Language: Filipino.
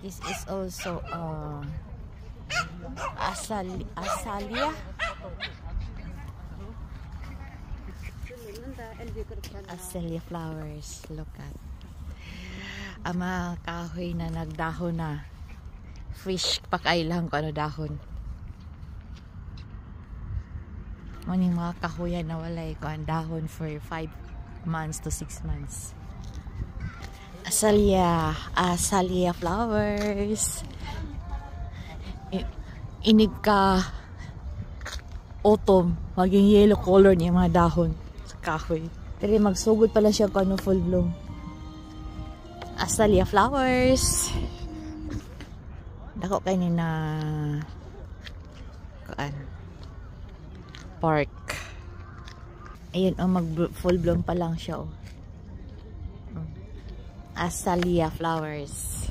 This is also Azalea. Azalea flowers. Look at. Ang mga kahoy na nagdahon na. Fish pakailang ko ano dahon. Maning mga kahoyan na walay ko ang dahon for 5 months to 6 months. Azalea flowers. Inig ka autumn, maging yellow color niya mga dahon sa kahoy. Pero magsugod pala siya kung ano full bloom. Azalea flowers. Dako kay ni na park. Ayun, mag full bloom pa lang siya. Azalea flowers.